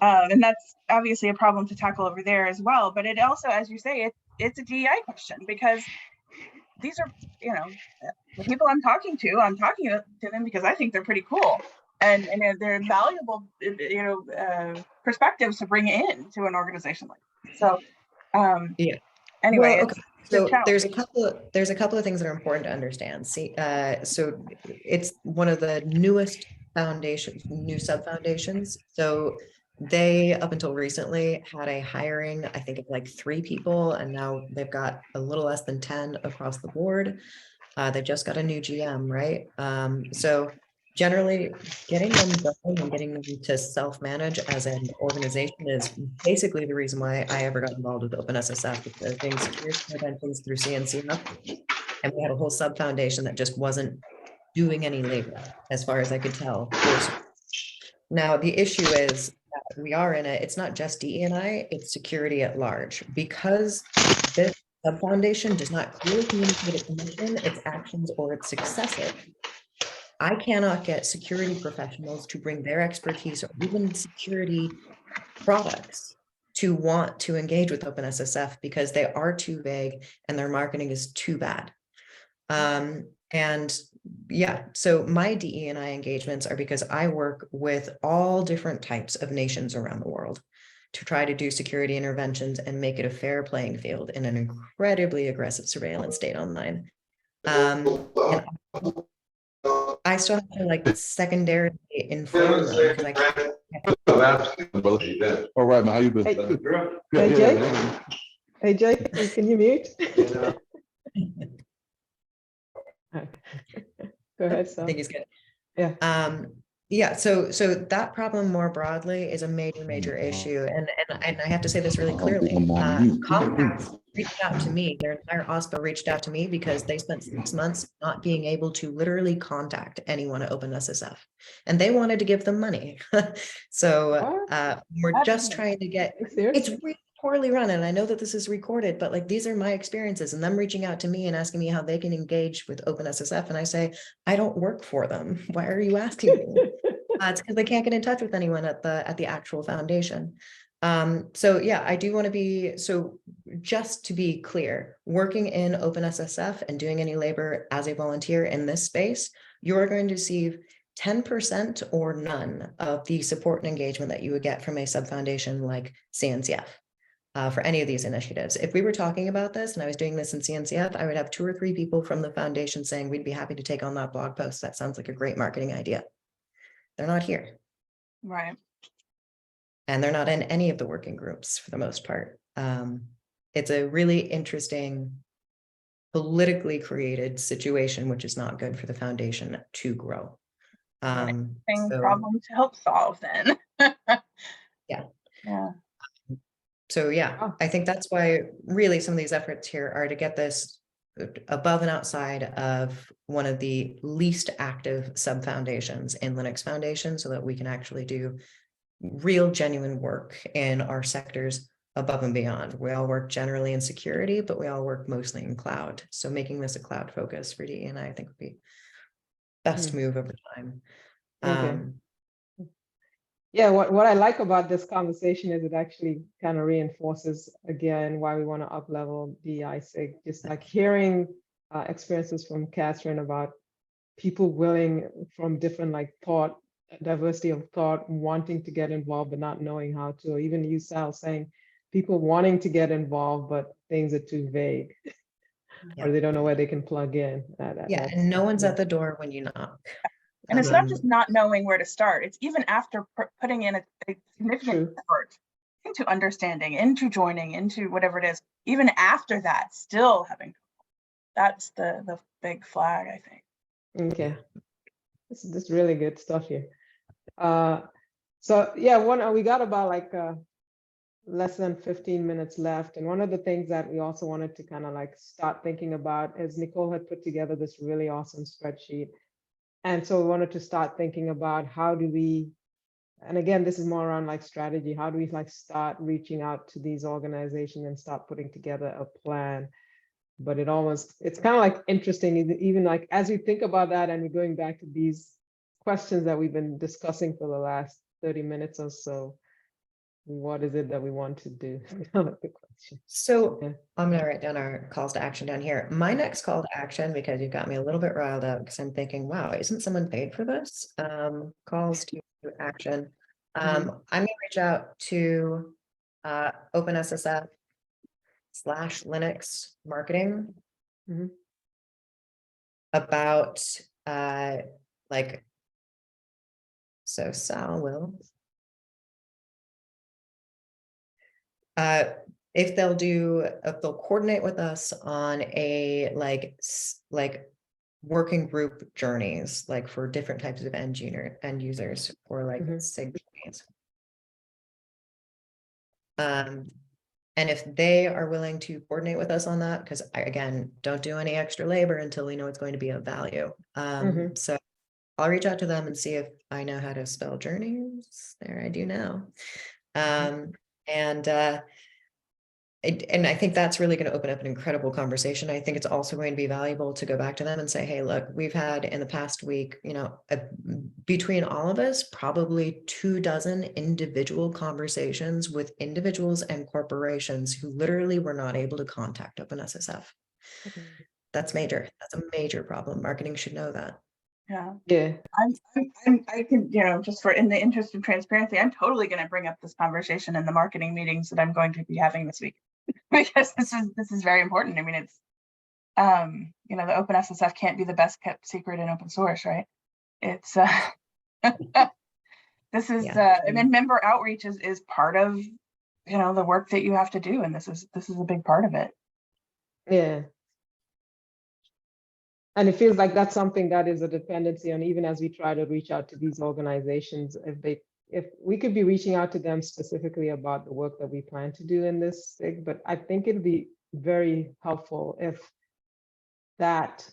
and that's obviously a problem to tackle over there as well. But it also, as you say, it's a DEI question, because these are, the people I'm talking to them because I think they're pretty cool, and they're valuable, perspectives to bring in to an organization like this. So, Yeah. Anyway, Well, okay. So there's a challenge. couple of things that are important to understand. See, so it's one of the newest foundations, new sub foundations. So they, up until recently, had a hiring, I think, of like 3 people, and now they've got a little less than 10 across the board. They've just got a new GM, right? So generally, getting them going and getting them to self-manage as an organization is basically the reason why I ever got involved with OpenSSF, because doing security interventions through CNCF, and we had a whole sub foundation that just wasn't doing any labor, as far as I could tell. Now, the issue is that we are in it's not just DE&I, it's security at large, because this sub foundation does not clearly communicate its mission, its actions, or its successor. I cannot get security professionals to bring their expertise or even security products to want to engage with OpenSSF because they are too vague and their marketing is too bad. And yeah, so my DE&I engagements are because I work with all different types of nations around the world to try to do security interventions and make it a fair playing field in an incredibly aggressive surveillance state online. And I still have to like secondarily inform them because I can't. All right, man, how you been? Hey, Yeah, hey, Jake? Hey, Jake, can you mute? Go ahead, I Sal. think he's good. Yeah. Yeah, so that problem more broadly is a major issue, and I have to say this really clearly. Comcast reached out to me, their entire OSPA reached out to me because they spent 6 months not being able to literally contact anyone at OpenSSF, and they wanted to give them money. So we're just trying to get, it's really poorly run, and I know that this is recorded, but like these are my experiences, and them reaching out to me and asking me how they can engage with OpenSSF, and I say, I don't work for them. Why are you asking me? It's because they can't get in touch with anyone at the actual foundation. So yeah, I do want to be, so just to be clear, working in OpenSSF and doing any labor as a volunteer in this space, you're going to receive 10% or none of the support and engagement that you would get from a sub-foundation like CNCF. For any of these initiatives. If we were talking about this and I was doing this in CNCF, I would have 2 or 3 people from the foundation saying, we'd be happy to take on that blog post. That sounds like a great marketing idea. They're not here. Right. And they're not in any of the working groups for the most part. It's a really interesting, politically created situation, which is not good for the foundation to grow. So, Problem to help solve then. Yeah. Yeah. So yeah, I think that's why really some of these efforts here are to get this above and outside of one of the least active sub foundations in Linux Foundation, so that we can actually do real genuine work in our sectors above and beyond. We all work generally in security, but we all work mostly in cloud. So making this a cloud focus for DE&I, I think would be best move over time. Okay. Yeah, what I like about this conversation is it actually kind of reinforces again why we want to up-level DEI.SIG. Just like hearing experiences from Catherine about people willing from different like thought, diversity of thought, wanting to get involved but not knowing how to, or even you, Sal, saying people wanting to get involved but things are too vague, Yeah. or they don't know where they can plug in. Yeah, and no one's at the door when you knock. And it's not just not knowing where to start. It's even after putting in a significant effort into understanding, into joining, into whatever it is, even after that, still having, that's the big flag, I think. Okay. This is really good stuff here. So yeah, we got about like less than 15 minutes left. And one of the things that we also wanted to kind of like start thinking about is Nicole had put together this really awesome spreadsheet. And so we wanted to start thinking about how do we, and again, this is more around like strategy, how do we like start reaching out to these organizations and start putting together a plan? But it's kind of like interesting, even like as we think about that and we're going back to these questions that we've been discussing for the last 30 minutes or so, what is it that we want to do? The question. So Yeah. I'm going to write down our calls to action down here. My next call to action, because you've got me a little bit riled up because I'm thinking, wow, isn't someone paid for this? Calls to action. I'm going to reach out to OpenSSF /Linux marketing about like, so Sal will. If they'll coordinate with us on a like working group journeys, like for different types of end users or like SIG journeys. And if they are willing to coordinate with us on that, because I, again, don't do any extra labor until we know it's going to be of value. So I'll reach out to them and see if I know how to spell journeys. There, I do now. And I think that's really going to open up an incredible conversation. I think it's also going to be valuable to go back to them and say, hey, look, we've had in the past week, between all of us, probably 24 individual conversations with individuals and corporations who literally were not able to contact OpenSSF. That's major. That's a major problem. Marketing should know that. Yeah. I can, just in the interest of transparency, I'm totally going to bring up this conversation in the marketing meetings that I'm going to be having this week, because this is very important. I mean, it's, the OpenSSF can't be the best kept secret in open source, right? It's, this is, and then member outreach is part of, the work that you have to do. And this is a big part of it. Yeah. And it feels like that's something that is a dependency on, even as we try to reach out to these organizations, if we could be reaching out to them specifically about the work that we plan to do in this SIG, but I think it'd be very helpful if that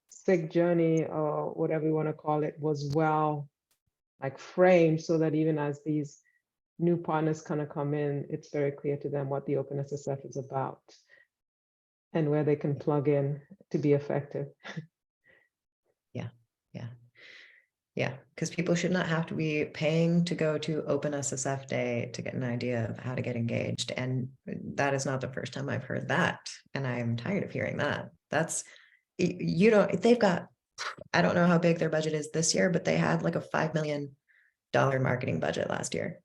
SIG journey, or whatever we want to call it, was well like framed, so that even as these new partners kind of come in, it's very clear to them what the OpenSSF is about and where they can plug in to be effective. Yeah, because people should not have to be paying to go to OpenSSF Day to get an idea of how to get engaged. And that is not the first time I've heard that. And I'm tired of hearing that. That's, you know, they've got, I don't know how big their budget is this year, but they had like a $5 million marketing budget last year.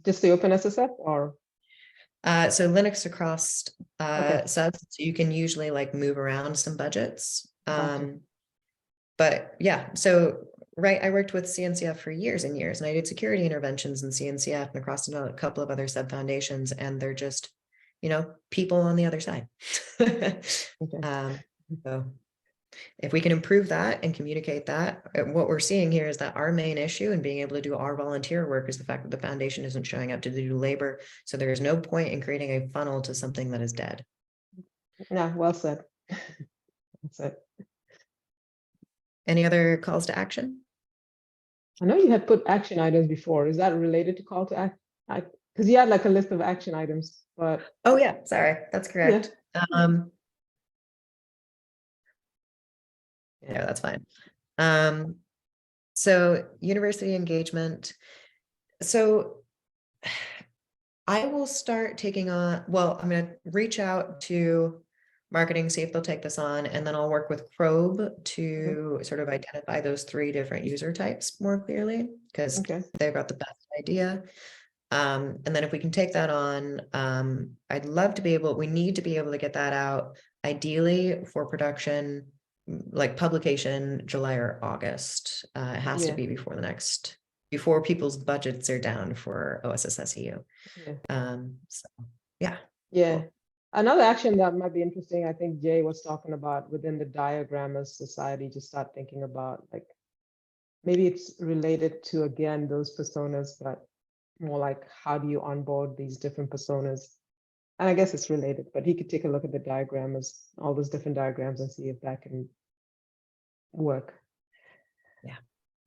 Just the OpenSSF or? So Linux across Okay. subs, so you can usually like move around some budgets. Gotcha. But yeah, so right, I worked with CNCF for years and years, and I did security interventions in CNCF and across a couple of other sub foundations, and they're just, you know, people on the other side. Okay. So if we can improve that and communicate that, what we're seeing here is that our main issue in being able to do our volunteer work is the fact that the foundation isn't showing up to do labor. So there is no point in creating a funnel to something that is dead. Yeah, well said. That's it. Any other calls to action? I know you had put action items before. Is that related to call to act? Because you had like a list of action items, but Oh yeah, sorry, that's correct. Yeah, that's fine. So university engagement. So I will start taking on, well, I'm going to reach out to marketing, see if they'll take this on, and then I'll work with Probe to sort of identify those 3 different user types more clearly, because okay. they've got the best idea. And then if we can take that on, I'd love to be able, we need to be able to get that out ideally for production, like publication July or August. It has to Yeah. be before people's budgets are down for OSSSEU. Yeah. So yeah. Yeah. Cool. Another action that might be interesting, I think Jay was talking about within the Diagrammers Society, just start thinking about like, maybe it's related to, again, those personas, but more like, how do you onboard these different personas? And I guess it's related, but he could take a look at the diagrammers, all those different diagrams, and see if that can work. Yeah.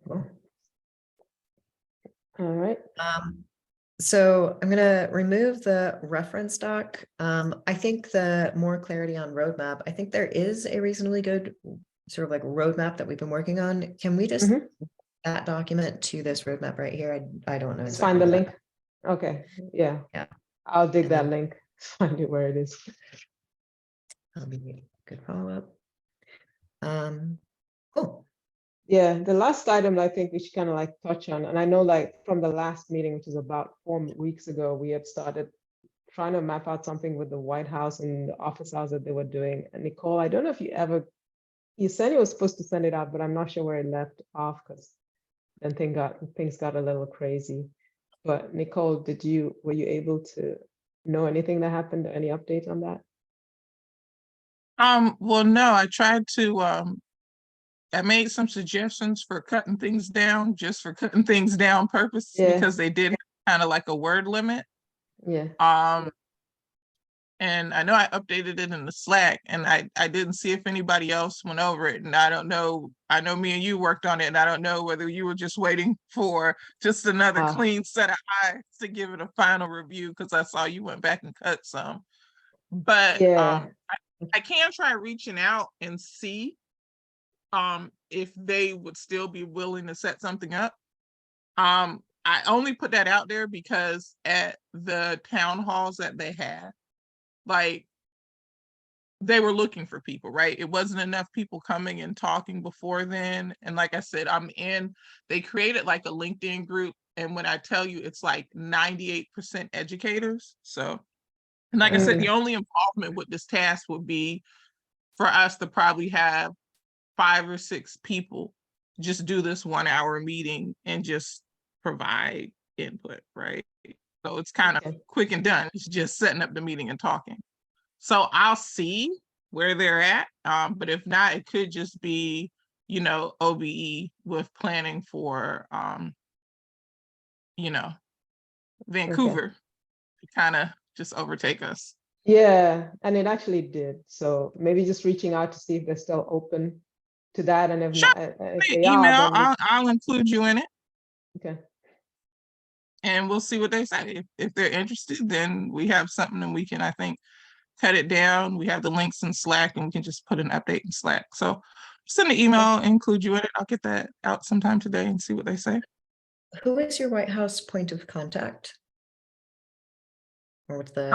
Cool. All right. So I'm going to remove the reference doc. I think the more clarity on roadmap, I think there is a reasonably good sort of like roadmap that we've been working on. Can we just that document to this roadmap right here? I don't know. Let's exactly find the where link. Okay. Yeah. Yeah. I'll dig And that then- link, find it where it is. That'll be a good follow-up. Cool. Yeah, the last item I think we should kind of like touch on, and I know like from the last meeting, which is about 4 weeks ago, we had started trying to map out something with the White House and the office hours that they were doing. And Nicole, I don't know if you said you were supposed to send it out, but I'm not sure where it left off because then things got a little crazy. But Nicole, were you able to know anything that happened? Any updates on that? Well, no, I tried to, I made some suggestions for cutting things down, just for cutting things down purpose, Yeah. because they did kind of like a word limit. Yeah. And I know I updated it in the Slack, and I didn't see if anybody else went over it, and I don't know, I know me and you worked on it, and I don't know whether you were just waiting for just another clean set of eyes to give it a final review, because I saw you went back and cut some. But Yeah. I can try reaching out and see if they would still be willing to set something up. I only put that out there because at the town halls that they had, like, they were looking for people, right? It wasn't enough people coming and talking before then. And like I said, they created like a LinkedIn group. And when I tell you, it's like 98% educators. So, and like I said, the only involvement with this task would be for us to probably have 5 or 6 people just do this 1-hour meeting and just provide input, right? So it's kind of quick and done. It's just setting up the meeting and talking. So I'll see where they're at. But if not, it could just be, OBE with planning for, Vancouver to kind of just overtake us. Yeah, and it actually did. So maybe just reaching out to see if they're still open to that, and if Sure. not, if they Email, are, then I'll include you in it. okay. and we'll see what they say. If they're interested, then we have something and we can, I think, cut it down. We have the links in Slack and we can just put an update in Slack. So send an email, include you in it. I'll get that out sometime today and see what they say. Who is your White House point of contact? Or what's the?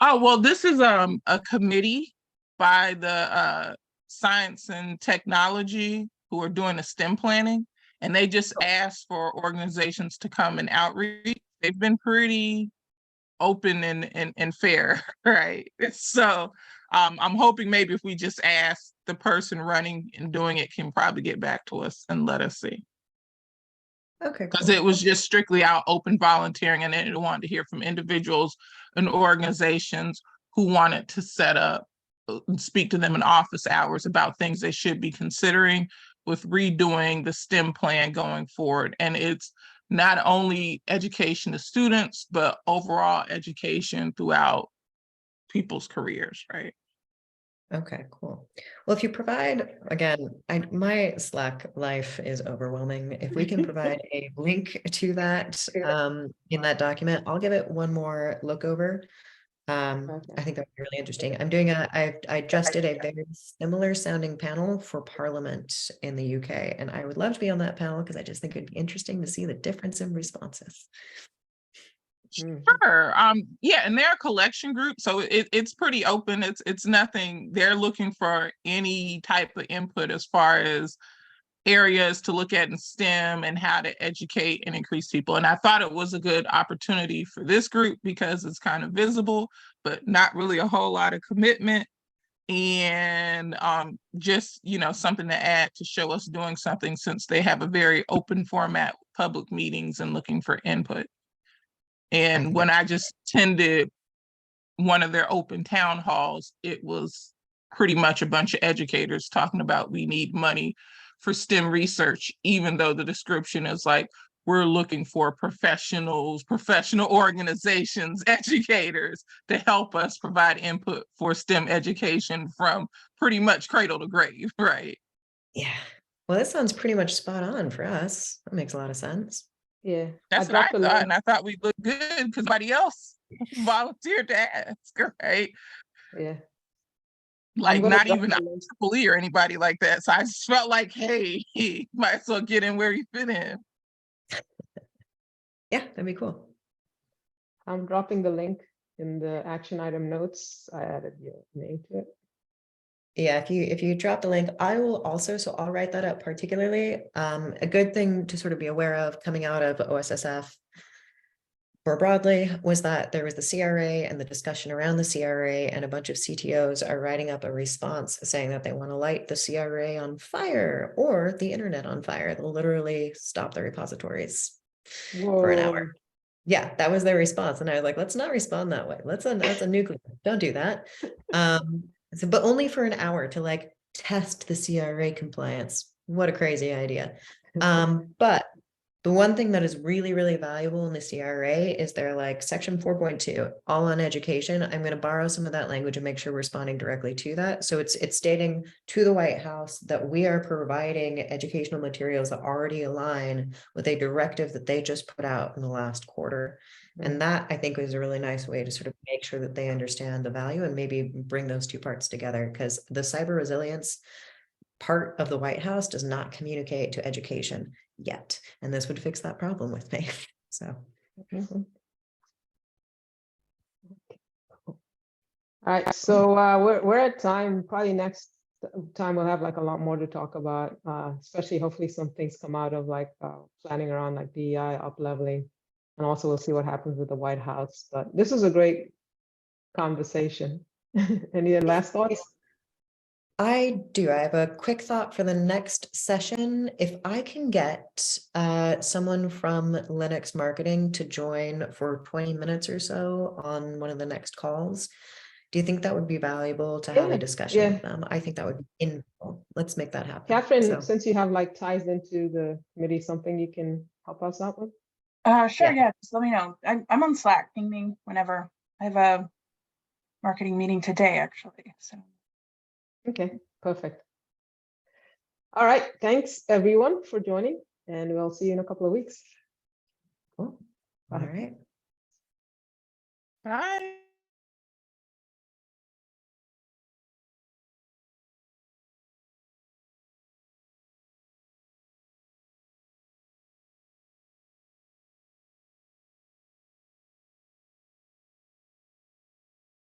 Oh, well, this is a committee by the science and technology who are doing the STEM planning. And they just asked for organizations to come and outreach. They've been pretty open and fair, right? So I'm hoping maybe if we just ask, the person running and doing it can probably get back to us and let us see. Okay, Because cool. it was just strictly out open volunteering, and then it wanted to hear from individuals and organizations who wanted to set up, speak to them in office hours about things they should be considering with redoing the STEM plan going forward. And it's not only education to students, but overall education throughout people's careers, right? Okay, cool. Well, if you provide, again, my Slack life is overwhelming. If we can provide a link to that in that document, I'll give it one more look over. I think that'd be really interesting. I just did a very similar sounding panel for Parliament in the UK, and I would love to be on that panel because I just think it'd be interesting to see the difference in responses. Sure. Yeah, and they're a collection group, so it's pretty open. It's nothing. They're looking for any type of input as far as areas to look at in STEM and how to educate and increase people. And I thought it was a good opportunity for this group because it's kind of visible, but not really a whole lot of commitment. And just, something to add to show us doing something, since they have a very open format, public meetings and looking for input. And when I just attended one of their open town halls, it was pretty much a bunch of educators talking about we need money for STEM research, even though the description is like, we're looking for professionals, professional organizations, educators to help us provide input for STEM education from pretty much cradle to grave, right? Yeah. Well, this sounds pretty much spot on for us. That makes a lot of sense. Yeah. That's what I thought, and I thought we looked good because nobody else volunteered to ask, right? Yeah. Like not even IEEE or anybody like that. So I just felt like, hey, might as well get in where you fit in. Yeah, that'd be cool. I'm dropping the link in the action item notes. I added your name to it. Yeah, if you drop the link, I will also, so I'll write that up particularly. A good thing to sort of be aware of coming out of OSSF more broadly was that there was the CRA and the discussion around the CRA, and a bunch of CTOs are writing up a response saying that they want to light the CRA on fire or the internet on fire. They'll literally stop the repositories for an hour. Yeah, that was their response. And I was like, let's not respond that way. That's a nuclear. Don't do that. So, but only for an hour to like test the CRA compliance. What a crazy idea. But the one thing that is really, really valuable in the CRA is they're like section 4.2, all on education. I'm going to borrow some of that language and make sure we're responding directly to that. So it's stating to the White House that we are providing educational materials that already align with a directive that they just put out in the last quarter. And that, I think, is a really nice way to sort of make sure that they understand the value and maybe bring those two parts together, because the cyber resilience part of the White House does not communicate to education yet. And this would fix that problem with me. So. All right, so we're at time. Probably next time we'll have like a lot more to talk about, especially hopefully some things come out of like planning around like DEI up-leveling. And also we'll see what happens with the White House. But this was a great conversation. Any last thoughts? I do. I have a quick thought for the next session. If I can get someone from Linux marketing to join for 20 minutes or so on one of the next calls, do you think that would be valuable to have a discussion with them? I think that would be invaluable. Let's make that happen. Catherine, since you have like ties into the committee, something you can help us out with? Sure, yeah, just let me know. I'm on Slack, ping me whenever. I have a marketing meeting today, actually. So. Okay, perfect. All right, thanks everyone for joining, and we'll see you in a couple of weeks. All right. Bye.